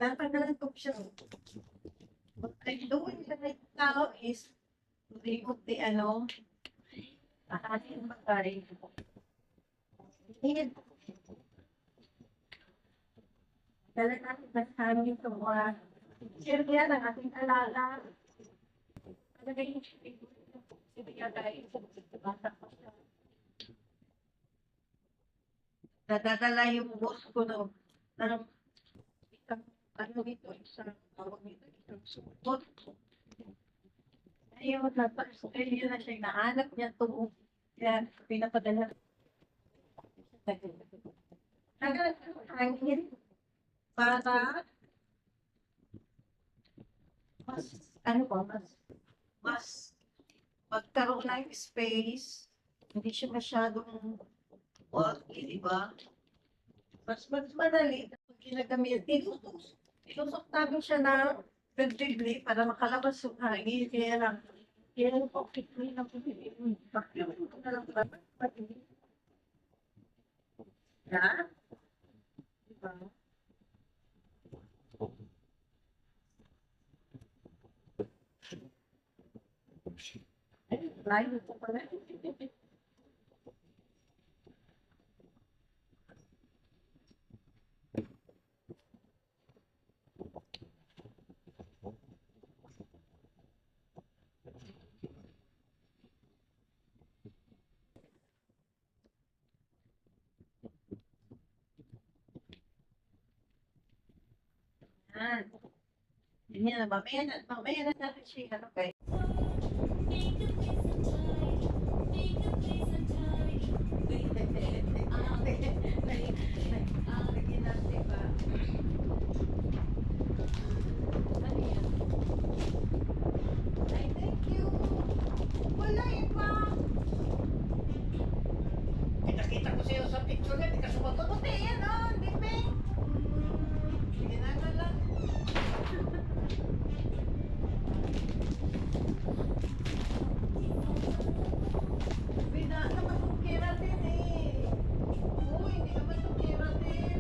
Tatagalan ko siya. What I'm doing right now is remove the ating bagay. And dala natin nasabi ito mga sirya ng ating alala. Palagay yung sirya tayo sa bata ko siya. Nadadala yung boss ko ng ano dito, isang tawag dito, isang support. Ayun, yun na siya, nahanap niya ito. Kaya, pinapadala. Hangin para mas magkaroon ng space, hindi siya masyadong bulky, di ba? Mas madali pag ginagamit. Tinusok namin siya na perfectly para makalabas yung hangin. Kaya lang pocket ko lang pumili. Bakit ko na lang pati. Ha? Diba? Layo ko pala. Yan, mamaya na natin siya, okay? Kita ko sa'yo sa picture na, di ka sumagot. Puti yan, di ba? Sige na lang. Bina, naman itong keratin Uy, hindi naman itong keratin.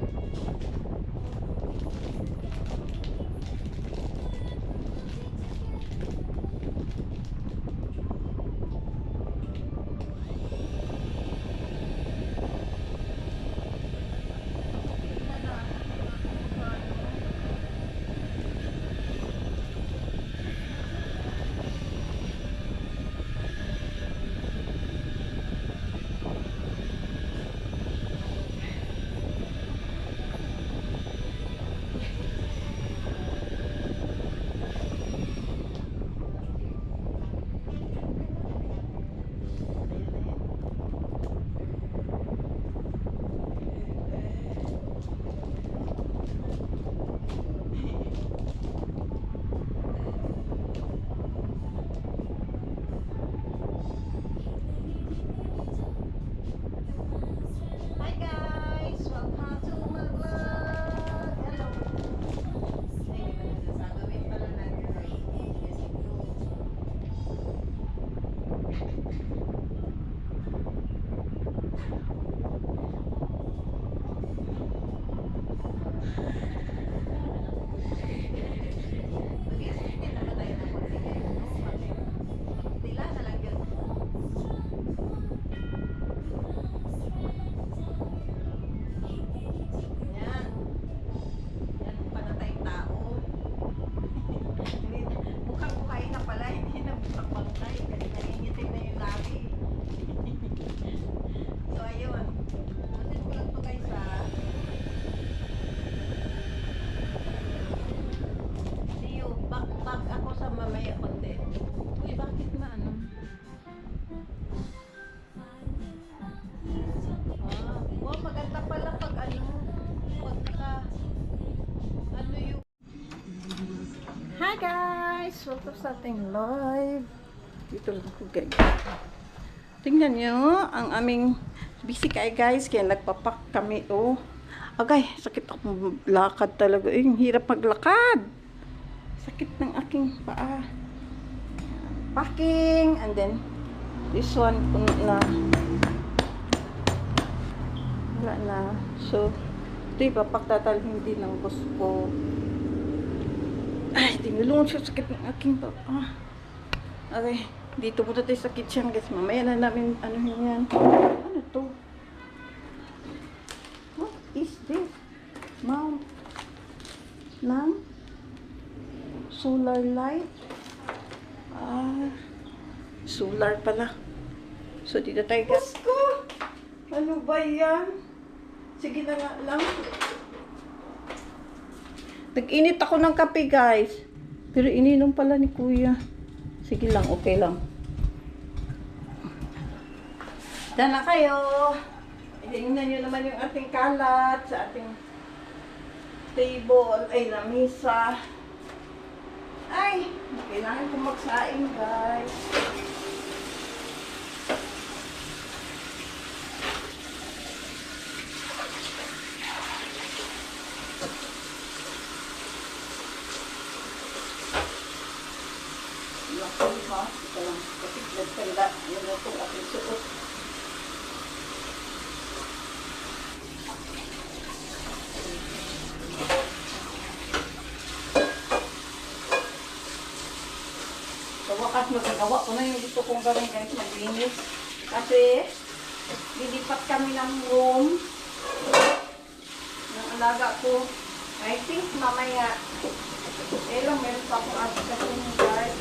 Hi guys! Welcome to my vlog! Hello! Ay, gagawin pala natin mukhang buhay na pala, hindi na mukhang malunay kasi nangingitim na yung labi. So ayun, masin ko lang to guys see you, back ako sa mamaya konti. Uy, bakit maano? Wow, maganda pala pag pagka yung Hi guys! Welcome sa ating live. Dito lang ako guys. Tingnan nyo ang aming busy kayo guys. Kaya nagpapak kami Agay, sakit ako lakad talaga. Yung hirap maglakad. Sakit ng aking paa. Packing. And then this one na wala na. So ito ipapak tatalhin din ng boss ko. Tinulungan siya sakit ng aking papa. Okay, dito po tayo sa kitchen guys. Mamaya na namin ano yan. Ano to? What is this? Mount ng solar light. Solar pala. So dito tayo guys. Ano ba yan? Sige na nga lang. Nag-init ako ng kape, guys. Pero ininom pala ni Kuya. Sige lang, okay lang. Diyan na kayo. Tingnan nyo naman yung ating kalat sa ating table. Ay, lamisa. Ay, kailangan ko magsaing, guys. Ito lang, kasi nagtanda. Yan na itong aking suot. Sa wakas, magagawa ko na yung gusto kong gawin guys, maglinis. Kasi, lilipat kami ng room ng alaga ko. I think mamaya, lang meron pa akong asin kasi yung guys.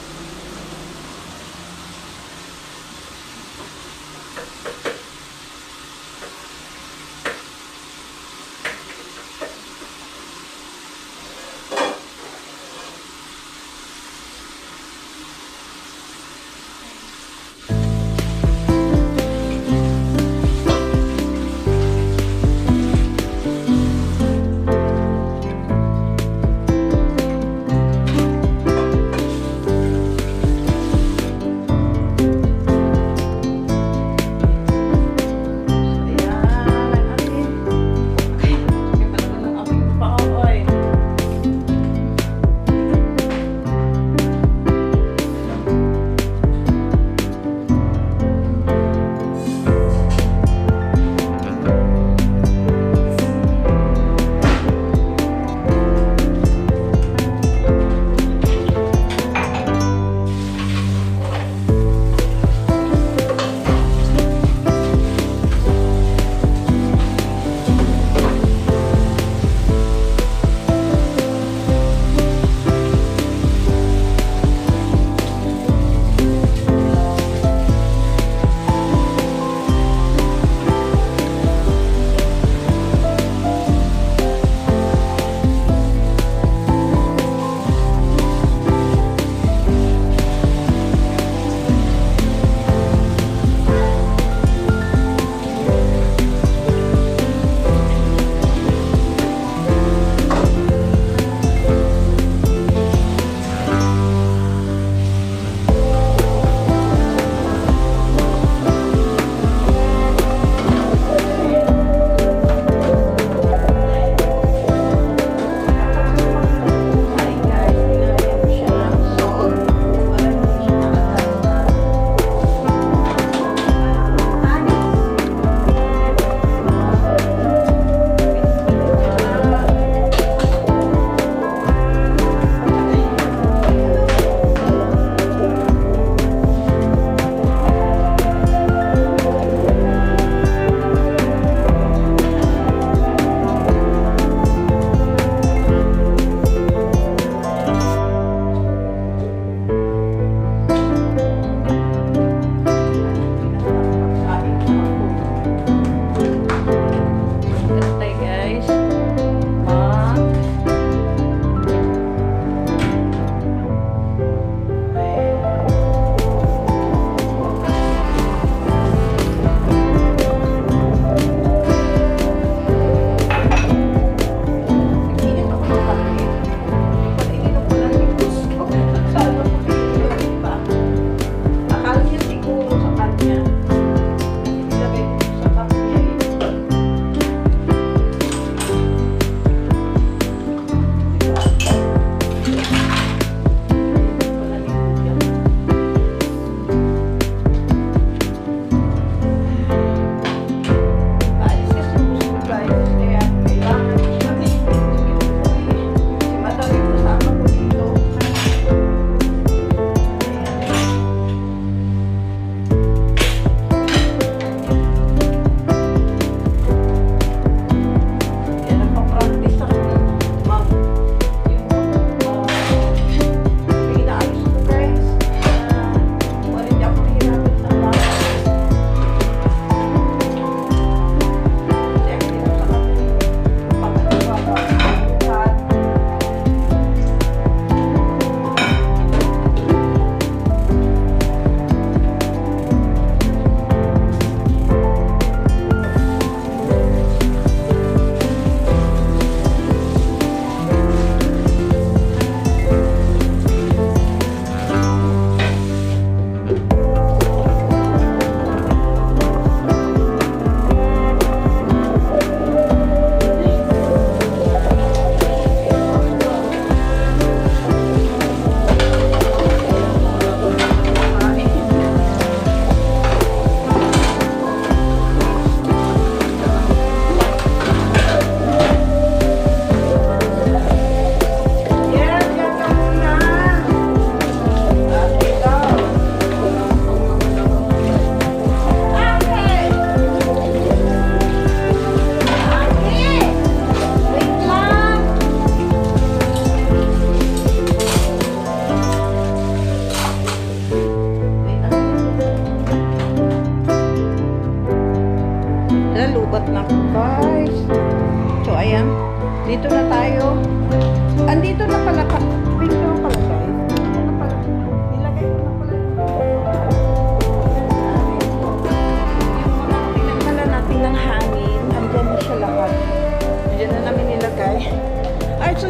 Dito na tayo. Andito na pala. Wait lang pala guys. Dito na pala. Nilagay ko na pala. Yung mga tinanggalan natin ng hangin. Andyan na siya lahat. Andyan na namin nilagay. Alright, so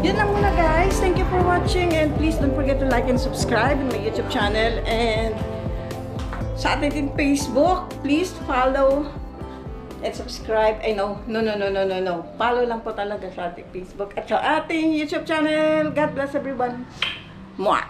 yun lang muna guys. Thank you for watching and please don't forget to like and subscribe in my YouTube channel and sa ating Facebook, please follow and subscribe. Ay, no. Follow lang po talaga sa ating Facebook at sa ating YouTube channel. God bless everyone. Mwah!